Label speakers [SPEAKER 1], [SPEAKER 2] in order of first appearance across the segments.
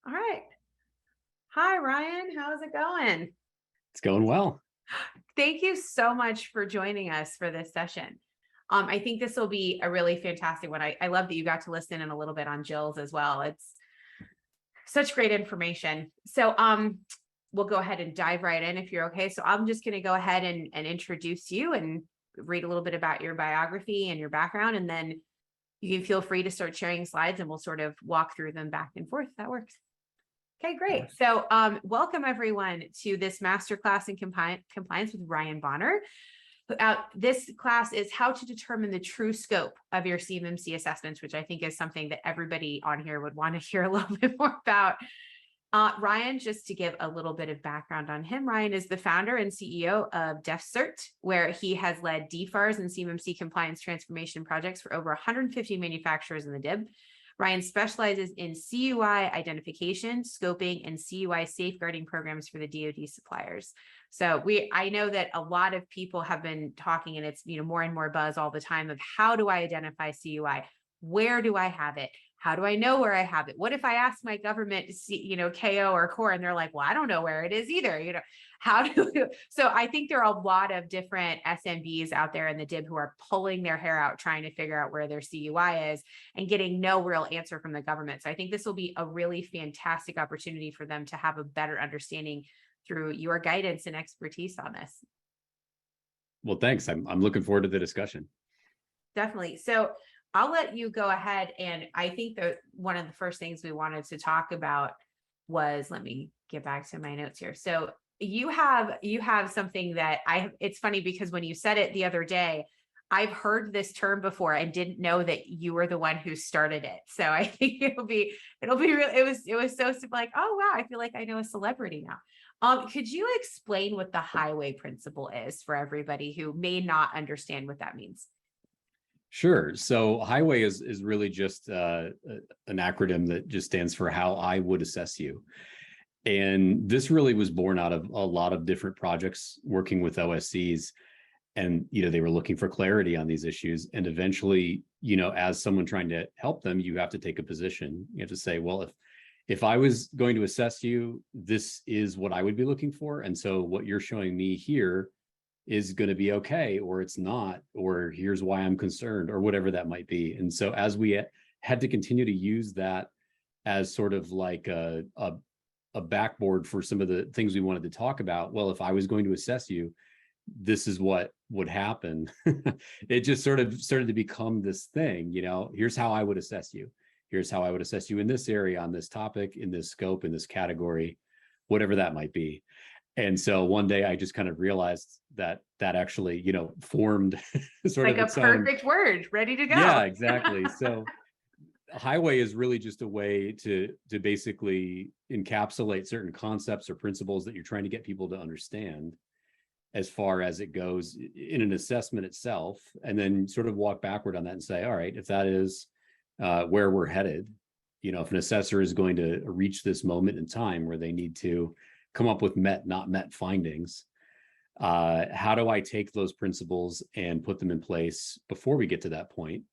[SPEAKER 1] All right. Hi, Ryan. How's it going?
[SPEAKER 2] It's going well.
[SPEAKER 1] Thank you so much for joining us for this session. I think this will be a really fantastic one. I love that you got to listen in a little bit on Jill's as well. It's such great information. So we'll go ahead and dive right in if you're okay. So I'm just going to go ahead and introduce you and read a little bit about your biography and your background, and then you can feel free to start sharing slides and we'll sort of walk through them back and forth. That works. Okay, great. So welcome everyone to this masterclass in compliance with Ryan Bonner. This class is how to determine the true scope of your CMMC assessments, which I think is something that everybody on here would want to hear a little bit more about. Ryan, just to give a little bit of background on him, Ryan is the founder and CEO of DEFCERT, where he has led DEFARS and CMMC compliance transformation projects for over 150 manufacturers in the DIB. Ryan specializes in CUI identification, scoping, and CUI safeguarding programs for the DoD suppliers. So I know that a lot of people have been talking, and it's more and more buzz all the time of how do I identify CUI? Where do I have it? How do I know where I have it? What if I ask my government to see, KO or core, and they're like, well, I don't know where it is either. So I think there are a lot of different SMBs out there in the DIB who are pulling their hair out, trying to figure out where their CUI is and getting no real answer from the government. So I think this will be a really fantastic opportunity for them to have a better understanding through your guidance and expertise on this.
[SPEAKER 2] Well, thanks. I'm looking forward to the discussion.
[SPEAKER 1] Definitely. So I'll let you go ahead. And I think that one of the first things we wanted to talk about was, let me get back to my notes here. So you have something that it's funny because when you said it the other day, I've heard this term before and didn't know that you were the one who started it. So I think it'll be real. It was so simple, like, oh wow, I feel like I know a celebrity now. Could you explain what the HIWAY principle is for everybody who may not understand what that means?
[SPEAKER 2] Sure. So HIWAY is really just an acronym that just stands for how I would assess you. And this really was born out of a lot of different projects working with OSCs. And, they were looking for clarity on these issues. And eventually, as someone trying to help them, you have to take a position. You have to say, well, if I was going to assess you, this is what I would be looking for. And so what you're showing me here is going to be okay, or it's not, or here's why I'm concerned, or whatever that might be. And so as we had to continue to use that as sort of like a backboard for some of the things we wanted to talk about, well, if I was going to assess you, this is what would happen. It just sort of started to become this thing, here's how I would assess you. Here's how I would assess you in this area, on this topic, in this scope, in this category, whatever that might be. And so one day I just kind of realized that actually, formed sort
[SPEAKER 1] like
[SPEAKER 2] of
[SPEAKER 1] a perfect word, ready to go.
[SPEAKER 2] Yeah, exactly. So HIWAY is really just a way to basically encapsulate certain concepts or principles that you're trying to get people to understand as far as it goes in an assessment itself, and then sort of walk backward on that and say, all right, if that is where we're headed, if an assessor is going to reach this moment in time where they need to come up with met, not met findings, how do I take those principles and put them in place before we get to that point?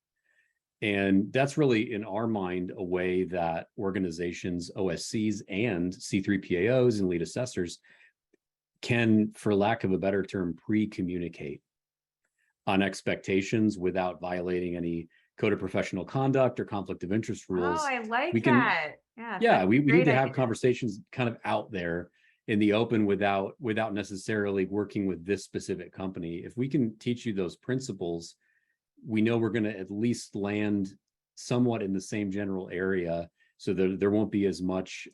[SPEAKER 2] And that's really, in our mind, a way that organizations, OSCs, and C3PAOs and lead assessors can, for lack of a better term, pre-communicate on expectations without violating any code of professional conduct or conflict of interest rules.
[SPEAKER 1] Oh, I like that.
[SPEAKER 2] Yeah, we need to have conversations kind of out there in the open without necessarily working with this specific company. If we can teach you those principles, we know we're going to at least land somewhat in the same general area, so that there won't be as much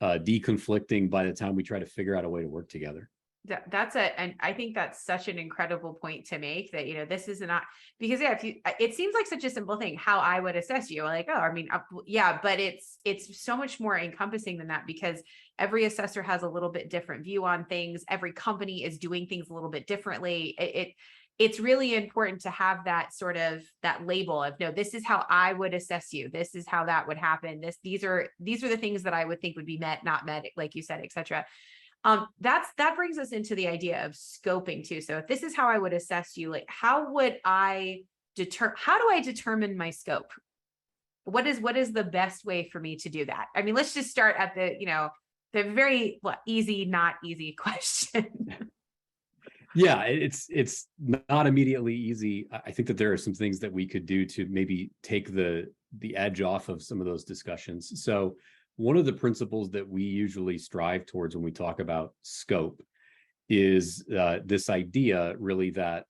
[SPEAKER 2] deconflicting by the time we try to figure out a way to work together.
[SPEAKER 1] And I think that's such an incredible point to make, that, this is not, because it seems like such a simple thing, how I would assess you, like, oh, I mean, yeah, but it's so much more encompassing than that, because every assessor has a little bit different view on things. Every company is doing things a little bit differently. It's really important to have that sort of that label of, no, this is how I would assess you. This is how that would happen. These are the things that I would think would be met, not met, like you said, et cetera. That brings us into the idea of scoping too. So if this is how I would assess you, like, how do I determine my scope? what is the best way for me to do that? I mean, let's just start at the, the very easy, not easy question.
[SPEAKER 2] Yeah, it's not immediately easy. I think that there are some things that we could do to maybe take the edge off of some of those discussions. So one of the principles that we usually strive towards when we talk about scope is this idea really that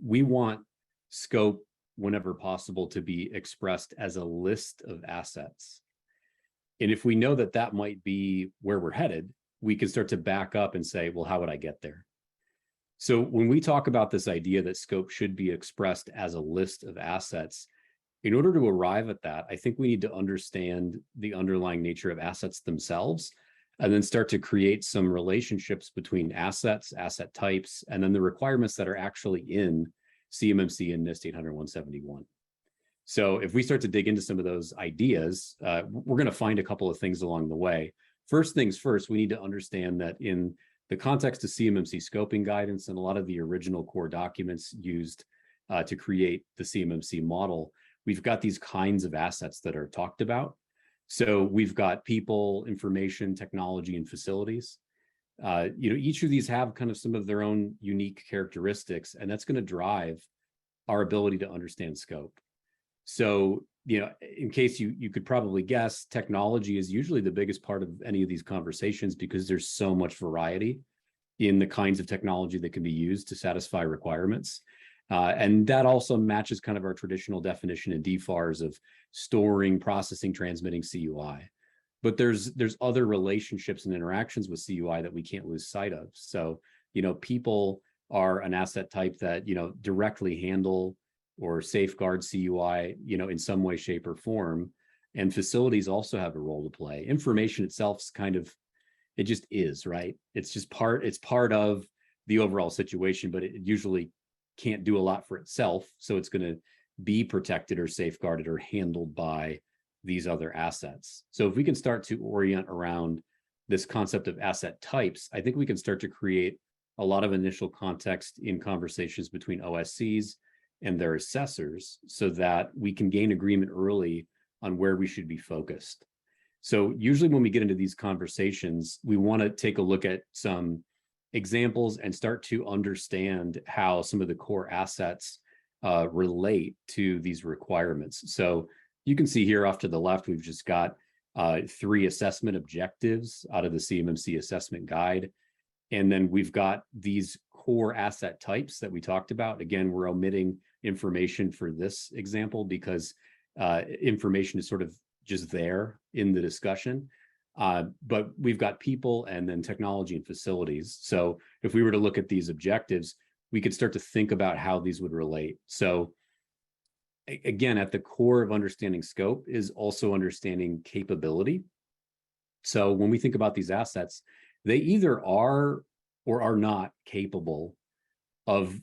[SPEAKER 2] we want scope whenever possible to be expressed as a list of assets. And if we know that that might be where we're headed, we can start to back up and say, well, how would I get there? So when we talk about this idea that scope should be expressed as a list of assets, in order to arrive at that, I think we need to understand the underlying nature of assets themselves, and then start to create some relationships between assets, asset types, and then the requirements that are actually in CMMC and NIST 800-171. So if we start to dig into some of those ideas, we're going to find a couple of things along the way. First things first, we need to understand that in the context of CMMC scoping guidance and a lot of the original core documents used to create the CMMC model, we've got these kinds of assets that are talked about. So we've got people, information, technology, and facilities. Each of these have kind of some of their own unique characteristics, and that's going to drive our ability to understand scope. So, in case you could probably guess, technology is usually the biggest part of any of these conversations because there's so much variety in the kinds of technology that can be used to satisfy requirements. And that also matches kind of our traditional definition in DFARS of storing, processing, transmitting CUI. But there's other relationships and interactions with CUI that we can't lose sight of. So, people are an asset type that, directly handle or safeguard CUI, in some way, shape, or form. And facilities also have a role to play. Information itself is kind of, it just is, right? It's part of the overall situation, but it usually can't do a lot for itself. So it's going to be protected or safeguarded or handled by these other assets. So if we can start to orient around this concept of asset types, I think we can start to create a lot of initial context in conversations between OSCs and their assessors so that we can gain agreement early on where we should be focused. So usually when we get into these conversations, we want to take a look at some examples and start to understand how some of the core assets relate to these requirements. So you can see here off to the left, we've just got 3 assessment objectives out of the CMMC assessment guide. And then we've got these core asset types that we talked about. Again, we're omitting information for this example because information is sort of just there in the discussion. But we've got people and then technology and facilities. So if we were to look at these objectives, we could start to think about how these would relate. So again, at the core of understanding scope is also understanding capability. So when we think about these assets, they either are or are not capable of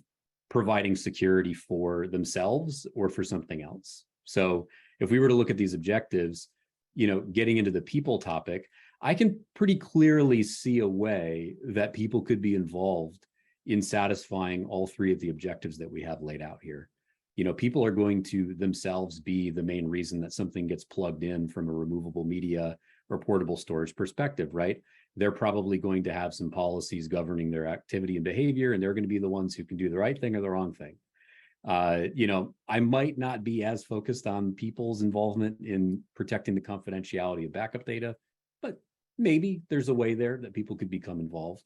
[SPEAKER 2] providing security for themselves or for something else. So if we were to look at these objectives, getting into the people topic, I can pretty clearly see a way that people could be involved in satisfying all 3 of the objectives that we have laid out here. People are going to themselves be the main reason that something gets plugged in from a removable media or portable storage perspective, right? They're probably going to have some policies governing their activity and behavior, and they're going to be the ones who can do the right thing or the wrong thing. I might not be as focused on people's involvement in protecting the confidentiality of backup data, but maybe there's a way there that people could become involved.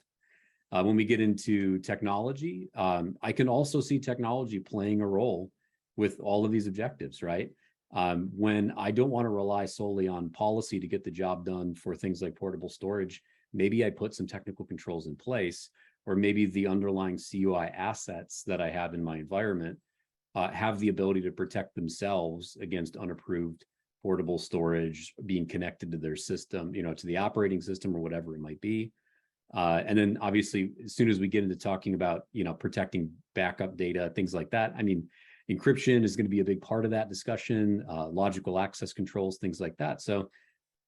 [SPEAKER 2] When we get into technology, I can also see technology playing a role with all of these objectives, right? When I don't want to rely solely on policy to get the job done for things like portable storage, maybe I put some technical controls in place, or maybe the underlying CUI assets that I have in my environment have the ability to protect themselves against unapproved portable storage being connected to their system, to the operating system or whatever it might be. And then obviously, as soon as we get into talking about, protecting backup data, things like that, I mean, encryption is going to be a big part of that discussion, logical access controls, things like that. So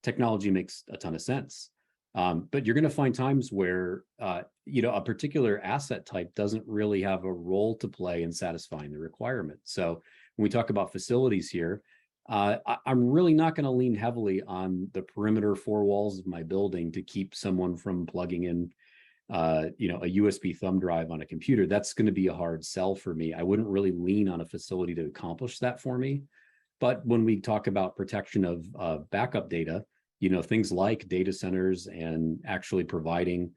[SPEAKER 2] technology makes a ton of sense. But you're going to find times where, a particular asset type doesn't really have a role to play in satisfying the requirement. So when we talk about facilities here, I'm really not going to lean heavily on the perimeter four walls of my building to keep someone from plugging in, a USB thumb drive on a computer. That's going to be a hard sell for me. I wouldn't really lean on a facility to accomplish that for me. But when we talk about protection of backup data, things like data centers and actually providing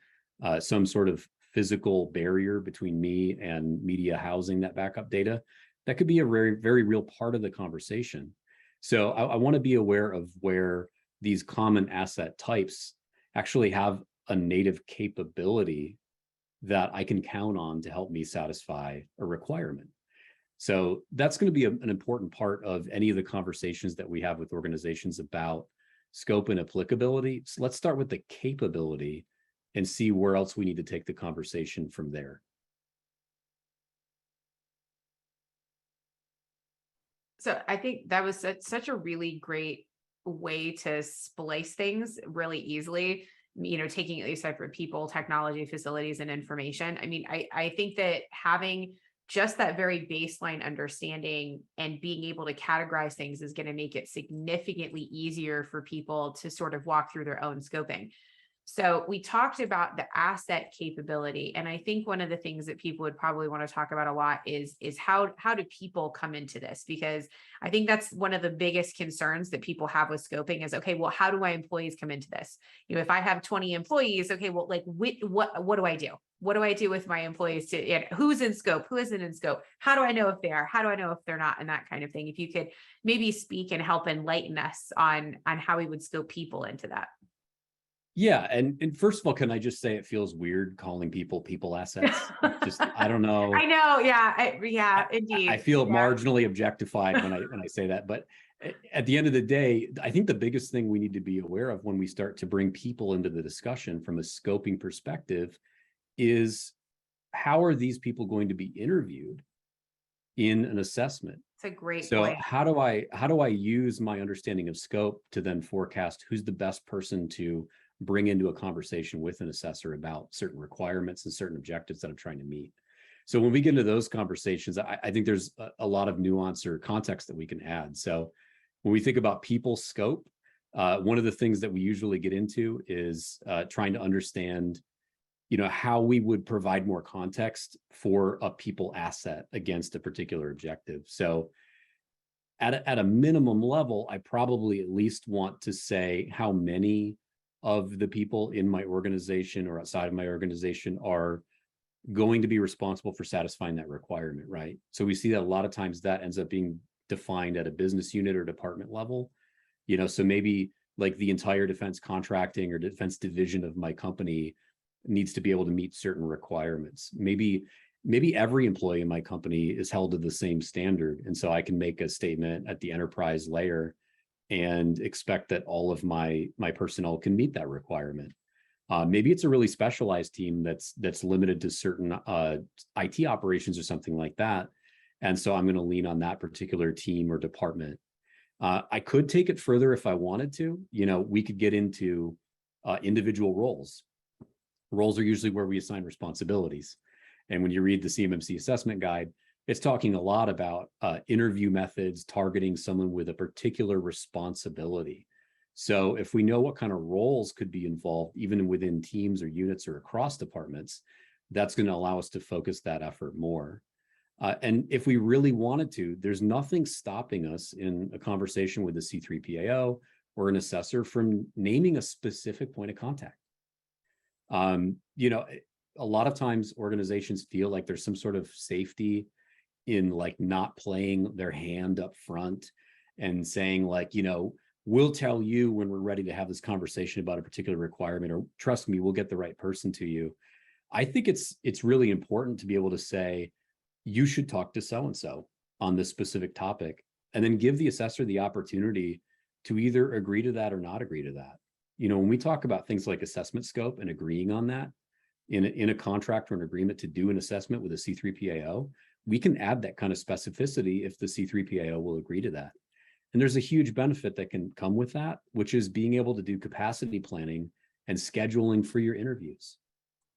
[SPEAKER 2] some sort of physical barrier between me and media housing that backup data, that could be a very, very real part of the conversation. So I want to be aware of where these common asset types actually have a native capability that I can count on to help me satisfy a requirement. So that's going to be an important part of any of the conversations that we have with organizations about scope and applicability. So let's start with the capability and see where else we need to take the conversation from there.
[SPEAKER 1] So I think that was such a really great way to splice things really easily, taking at least for people, technology, facilities, and information. I mean, I think that having just that very baseline understanding and being able to categorize things is going to make it significantly easier for people to sort of walk through their own scoping. So we talked about the asset capability. And I think one of the things that people would probably want to talk about a lot is how do people come into this? Because I think that's one of the biggest concerns that people have with scoping is, okay, well, how do my employees come into this? If I have 20 employees, okay, well, like what do I do? What do I do with my employees who's in scope? Who isn't in scope? How do I know if they are? How do I know if they're not? And that kind of thing. If you could maybe speak and help enlighten us on how we would scope people into that.
[SPEAKER 2] Yeah, and first of all, can I just say it feels weird calling people assets? Just I don't know.
[SPEAKER 1] I know, yeah, indeed.
[SPEAKER 2] I feel marginally objectified when I say that, but at the end of the day, I think the biggest thing we need to be aware of when we start to bring people into the discussion from a scoping perspective is how are these people going to be interviewed in an assessment?
[SPEAKER 1] It's a great
[SPEAKER 2] point.
[SPEAKER 1] So
[SPEAKER 2] how do I use my understanding of scope to then forecast who's the best person to bring into a conversation with an assessor about certain requirements and certain objectives that I'm trying to meet? So when we get into those conversations, I think there's a lot of nuance or context that we can add. So when we think about people scope, one of the things that we usually get into is trying to understand, how we would provide more context for a people asset against a particular objective. So at a minimum level, I probably at least want to say how many of the people in my organization or outside of my organization are going to be responsible for satisfying that requirement, right? So we see that a lot of times that ends up being defined at a business unit or department level, so maybe like the entire defense contracting or defense division of my company needs to be able to meet certain requirements. Maybe every employee in my company is held to the same standard. And so I can make a statement at the enterprise layer and expect that all of my personnel can meet that requirement. Maybe it's a really specialized team that's limited to certain IT operations or something like that. And so I'm going to lean on that particular team or department. I could take it further if I wanted to. We could get into individual roles. Roles are usually where we assign responsibilities. And when you read the CMMC assessment guide, it's talking a lot about interview methods, targeting someone with a particular responsibility. So if we know what kind of roles could be involved, even within teams or units or across departments, that's going to allow us to focus that effort more. And if we really wanted to, there's nothing stopping us in a conversation with the C3PAO or an assessor from naming a specific point of contact. A lot of times organizations feel like there's some sort of safety in like not playing their hand up front and saying like, we'll tell you when we're ready to have this conversation about a particular requirement, or trust me, we'll get the right person to you. I think it's really important to be able to say, you should talk to so-and-so on this specific topic, and then give the assessor the opportunity to either agree to that or not agree to that. When we talk about things like assessment scope and agreeing on that in a contract or an agreement to do an assessment with a C3PAO, we can add that kind of specificity if the C3PAO will agree to that. And there's a huge benefit that can come with that, which is being able to do capacity planning and scheduling for your interviews.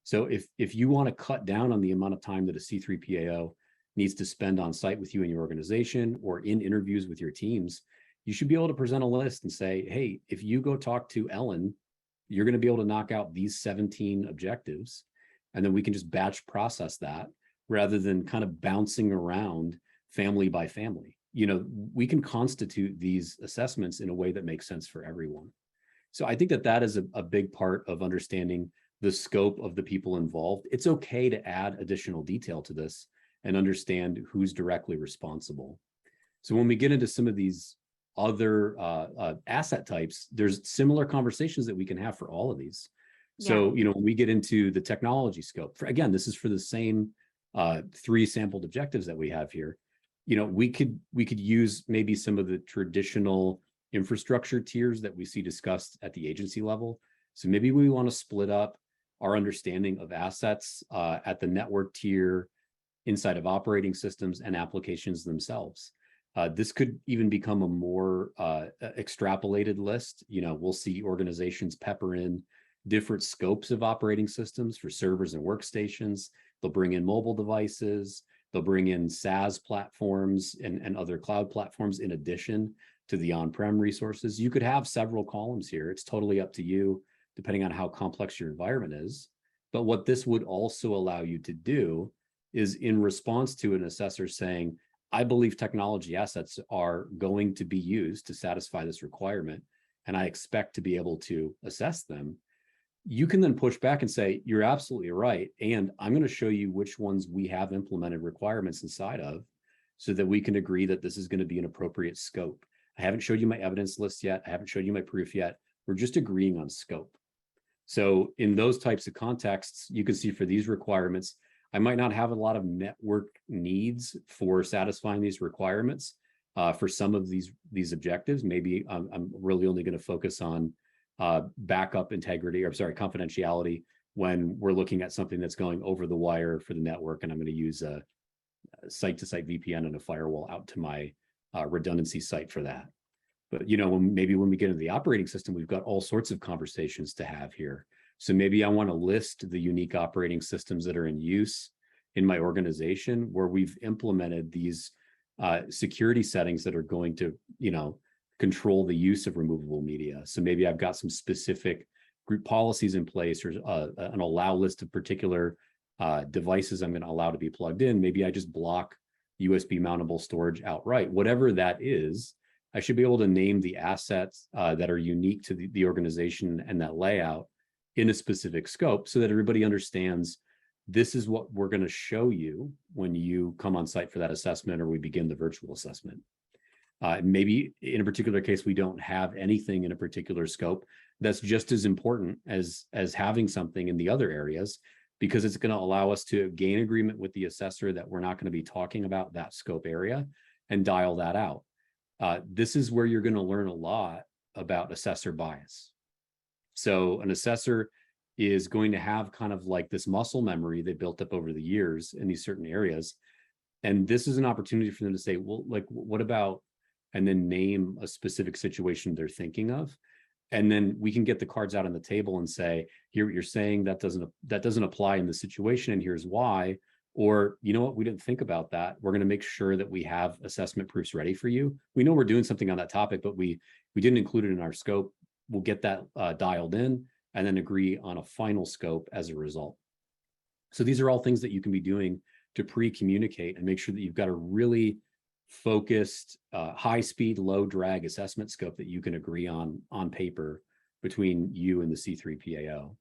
[SPEAKER 2] So if you want to cut down on the amount of time that a C3PAO needs to spend on site with you and your organization or in interviews with your teams, you should be able to present a list and say, hey, if you go talk to Ellen, you're going to be able to knock out these 17 objectives. And then we can just batch process that rather than kind of bouncing around family by family. We can constitute these assessments in a way that makes sense for everyone. So I think that that is a big part of understanding the scope of the people involved. It's okay to add additional detail to this and understand who's directly responsible. So when we get into some of these other asset types, there's similar conversations that we can have for all of these. So, when we get into the technology scope, again, this is for the same 3 sampled objectives that we have here. We could use maybe some of the traditional infrastructure tiers that we see discussed at the agency level. So maybe we want to split up our understanding of assets at the network tier, inside of operating systems and applications themselves. This could even become a more extrapolated list. We'll see organizations pepper in different scopes of operating systems for servers and workstations. They'll bring in mobile devices. They'll bring in SaaS platforms and other cloud platforms in addition to the on-prem resources. You could have several columns here. It's totally up to you, depending on how complex your environment is. But what this would also allow you to do is, in response to an assessor saying, I believe technology assets are going to be used to satisfy this requirement, and I expect to be able to assess them, you can then push back and say, you're absolutely right. And I'm going to show you which ones we have implemented requirements inside of so that we can agree that this is going to be an appropriate scope. I haven't showed you my evidence list yet. I haven't showed you my proof yet. We're just agreeing on scope. So in those types of contexts, you can see for these requirements, I might not have a lot of network needs for satisfying these requirements for some of these objectives. Maybe I'm really only going to focus on backup integrity, confidentiality, when we're looking at something that's going over the wire for the network, and I'm going to use a site-to-site VPN and a firewall out to my redundancy site for that. But when we get into the operating system, we've got all sorts of conversations to have here. So maybe I want to list the unique operating systems that are in use in my organization where we've implemented these security settings that are going to, control the use of removable media. So maybe I've got some specific group policies in place, or an allow list of particular devices I'm going to allow to be plugged in. Maybe I just block USB mountable storage outright. Whatever that is, I should be able to name the assets that are unique to the organization and that layout in a specific scope so that everybody understands this is what we're going to show you when you come on site for that assessment or we begin the virtual assessment. Maybe in a particular case, we don't have anything in a particular scope. That's just as important as having something in the other areas, because it's going to allow us to gain agreement with the assessor that we're not going to be talking about that scope area and dial that out. This is where you're going to learn a lot about assessor bias. So an assessor is going to have kind of like this muscle memory they built up over the years in these certain areas. And this is an opportunity for them to say, well, like, what about, and then name a specific situation they're thinking of. And then we can get the cards out on the table and say, here, you're saying that doesn't apply in this situation, and here's why. Or, you know what, we didn't think about that. We're going to make sure that we have assessment proofs ready for you. We know we're doing something on that topic, but we didn't include it in our scope. We'll get that dialed in and then agree on a final scope as a result. So these are all things that you can be doing to pre-communicate and make sure that you've got a really focused, high-speed, low-drag assessment scope that you can agree on paper between you and the C3PAO.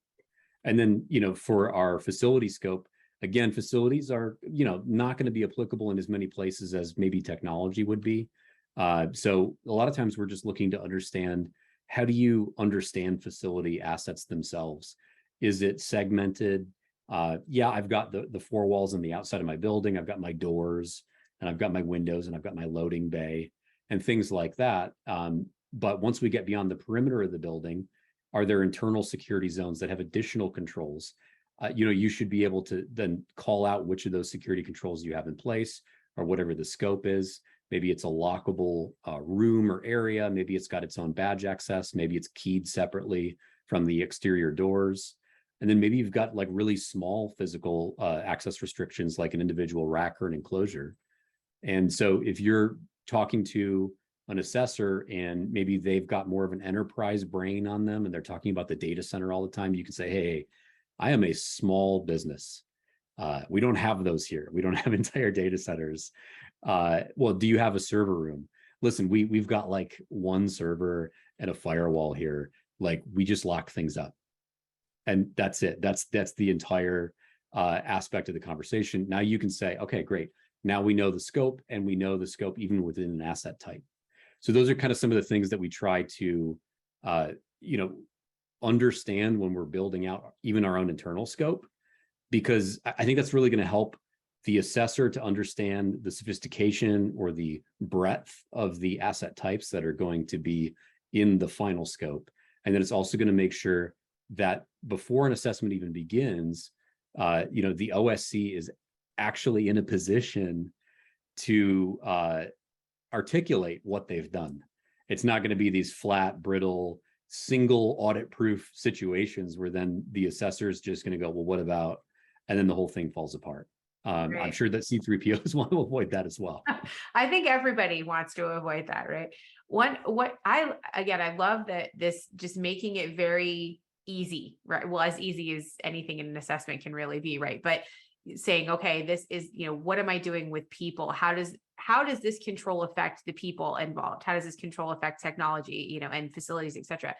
[SPEAKER 2] And then, for our facility scope, again, facilities are, not going to be applicable in as many places as maybe technology would be. So a lot of times we're just looking to understand, how do you understand facility assets themselves? Is it segmented? Yeah, I've got the 4 walls on the outside of my building. I've got my doors, and I've got my windows, and I've got my loading bay and things like that. But once we get beyond the perimeter of the building, are there internal security zones that have additional controls? You should be able to then call out which of those security controls you have in place, or whatever the scope is. Maybe it's a lockable room or area. Maybe it's got its own badge access. Maybe it's keyed separately from the exterior doors. And then maybe you've got like really small physical access restrictions, like an individual rack or an enclosure. And so if you're talking to an assessor and maybe they've got more of an enterprise brain on them and they're talking about the data center all the time, you can say, hey, I am a small business. We don't have those here. We don't have entire data centers. Well, do you have a server room? Listen, we've got like one server and a firewall here. Like we just lock things up. And that's it. That's the entire aspect of the conversation. Now you can say, okay, great. Now we know the scope, and we know the scope even within an asset type. So those are kind of some of the things that we try to, understand when we're building out even our own internal scope, because I think that's really going to help the assessor to understand the sophistication or the breadth of the asset types that are going to be in the final scope. And then it's also going to make sure that before an assessment even begins, the OSC is actually in a position to articulate what they've done. It's not going to be these flat, brittle, single audit-proof situations where then the assessor is just going to go, well, what about? And then the whole thing falls apart.
[SPEAKER 1] Right.
[SPEAKER 2] I'm sure that C3POs want to avoid that as well.
[SPEAKER 1] I think everybody wants to avoid that, right? I love that this just making it very easy, right? Well, as easy as anything in an assessment can really be, right? But saying, okay, this is, what am I doing with people? How does this control affect the people involved? How does this control affect technology, and facilities, et cetera?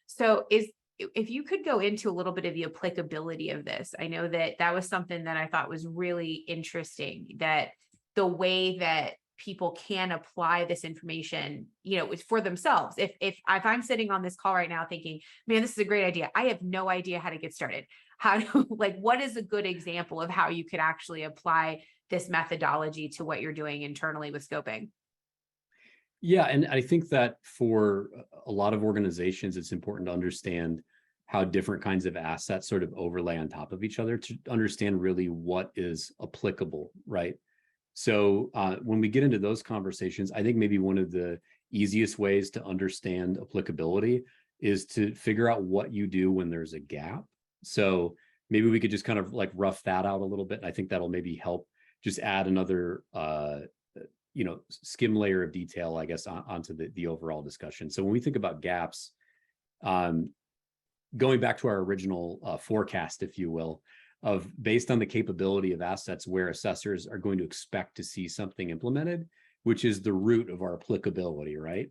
[SPEAKER 1] So if you could go into a little bit of the applicability of this, I know that was something that I thought was really interesting, that the way that people can apply this information, for themselves. If I'm sitting on this call right now thinking, man, this is a great idea, I have no idea how to get started. What is a good example of how you could actually apply this methodology to what you're doing internally with scoping?
[SPEAKER 2] Yeah, and I think that for a lot of organizations, it's important to understand how different kinds of assets sort of overlay on top of each other to understand really what is applicable, right? So when we get into those conversations, I think maybe one of the easiest ways to understand applicability is to figure out what you do when there's a gap. So maybe we could just kind of like rough that out a little bit. I think that'll maybe help just add another skim layer of detail, I guess, onto the overall discussion. So when we think about gaps, going back to our original forecast, if you will, of based on the capability of assets where assessors are going to expect to see something implemented, which is the root of our applicability, right?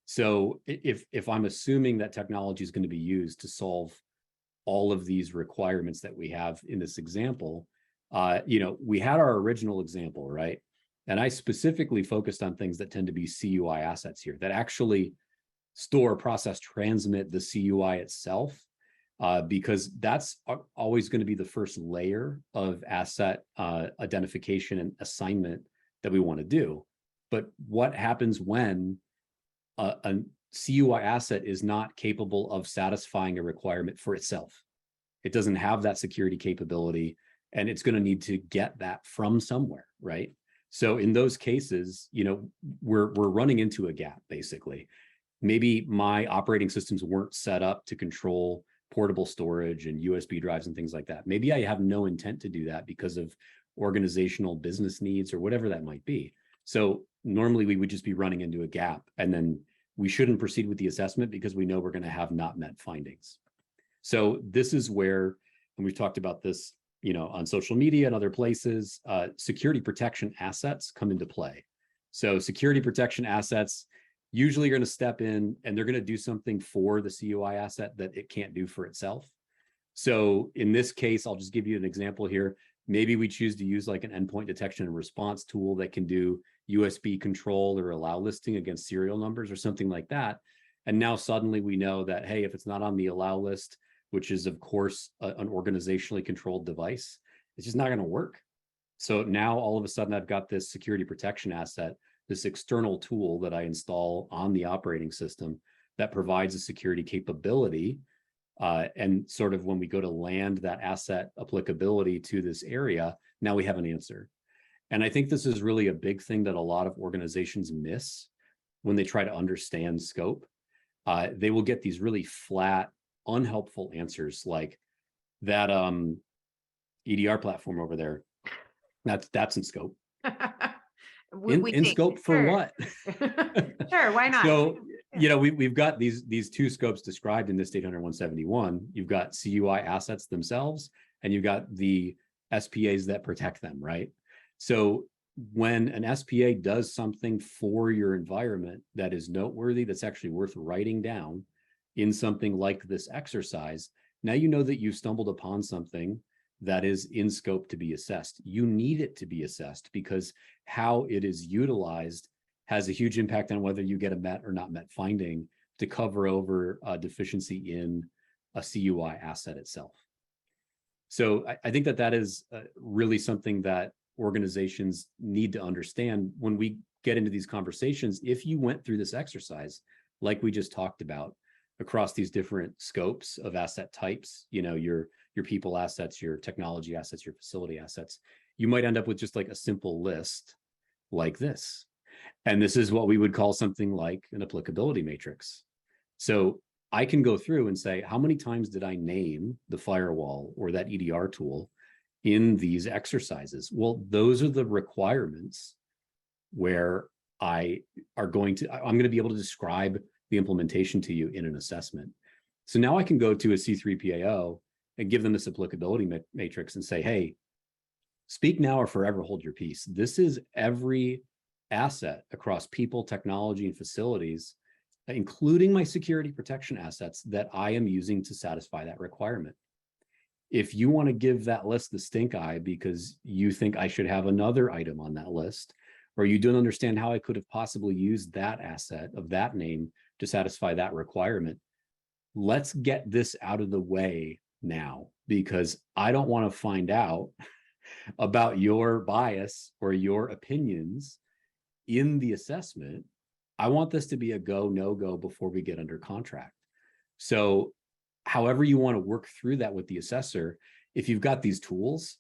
[SPEAKER 2] So if I'm assuming that technology is going to be used to solve all of these requirements that we have in this example, we had our original example, right? And I specifically focused on things that tend to be CUI assets here that actually store, process, transmit the CUI itself, because that's always going to be the first layer of asset identification and assignment that we want to do. But what happens when a CUI asset is not capable of satisfying a requirement for itself? It doesn't have that security capability, and it's going to need to get that from somewhere, right? So in those cases, we're running into a gap, basically. Maybe my operating systems weren't set up to control portable storage and USB drives and things like that. Maybe I have no intent to do that because of organizational business needs or whatever that might be. So normally we would just be running into a gap, and then we shouldn't proceed with the assessment because we know we're going to have not met findings. So this is where, and we've talked about this, on social media and other places, security protection assets come into play. So security protection assets usually are going to step in and they're going to do something for the CUI asset that it can't do for itself. So in this case, I'll just give you an example here. Maybe we choose to use like an endpoint detection and response tool that can do USB control or allow listing against serial numbers or something like that. And now suddenly we know that, hey, if it's not on the allow list, which is of course an organizationally controlled device, it's just not going to work. So now all of a sudden I've got this security protection asset, this external tool that I install on the operating system that provides a security capability. And sort of when we go to land that asset applicability to this area, now we have an answer. And I think this is really a big thing that a lot of organizations miss when they try to understand scope. They will get these really flat, unhelpful answers like that EDR platform over there. That's in scope.
[SPEAKER 1] We
[SPEAKER 2] In
[SPEAKER 1] think,
[SPEAKER 2] scope for
[SPEAKER 1] sure.
[SPEAKER 2] what?
[SPEAKER 1] Sure, why not?
[SPEAKER 2] So, we've got these two scopes described in this 800-171. You've got CUI assets themselves, and you've got the SPAs that protect them, right? So when an SPA does something for your environment that is noteworthy, that's actually worth writing down in something like this exercise, now you know that you've stumbled upon something that is in scope to be assessed. You need it to be assessed because how it is utilized has a huge impact on whether you get a met or not met finding to cover over a deficiency in a CUI asset itself. So I think that is really something that organizations need to understand when we get into these conversations. If you went through this exercise, like we just talked about, across these different scopes of asset types, your people assets, your technology assets, your facility assets, you might end up with just like a simple list like this. And this is what we would call something like an applicability matrix. So I can go through and say, how many times did I name the firewall or that EDR tool in these exercises? Well, those are the requirements where I'm going to be able to describe the implementation to you in an assessment. So now I can go to a C3PAO and give them this applicability matrix and say, hey, speak now or forever hold your peace. This is every asset across people, technology, and facilities, including my security protection assets that I am using to satisfy that requirement. If you want to give that list the stink eye because you think I should have another item on that list, or you don't understand how I could have possibly used that asset of that name to satisfy that requirement, let's get this out of the way now, because I don't want to find out about your bias or your opinions in the assessment. I want this to be a go, no go before we get under contract. So however you want to work through that with the assessor, if you've got these tools,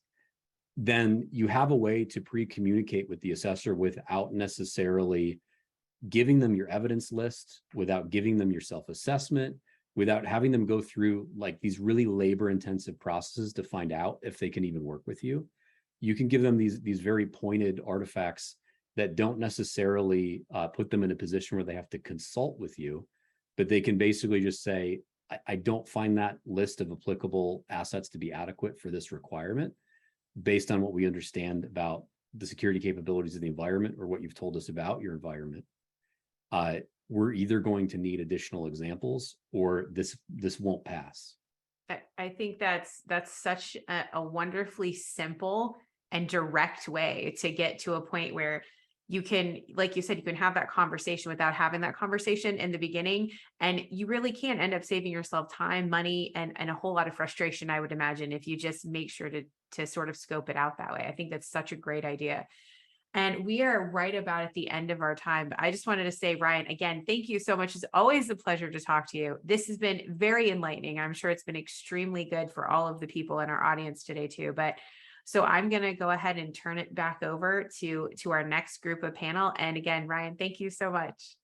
[SPEAKER 2] then you have a way to pre-communicate with the assessor without necessarily giving them your evidence list, without giving them your self-assessment, without having them go through like these really labor-intensive processes to find out if they can even work with you. You can give them these very pointed artifacts that don't necessarily put them in a position where they have to consult with you, but they can basically just say, I don't find that list of applicable assets to be adequate for this requirement based on what we understand about the security capabilities of the environment or what you've told us about your environment. We're either going to need additional examples or this won't pass.
[SPEAKER 1] I think that's such a wonderfully simple and direct way to get to a point where you can, like you said, you can have that conversation without having that conversation in the beginning. And you really can end up saving yourself time, money, and a whole lot of frustration, I would imagine, if you just make sure to sort of scope it out that way. I think that's such a great idea. And we are right about at the end of our time. But I just wanted to say, Ryan, again, thank you so much. It's always a pleasure to talk to you. This has been very enlightening. I'm sure it's been extremely good for all of the people in our audience today too. But so I'm going to go ahead and turn it back over to our next group of panel. And again, Ryan, thank you so much.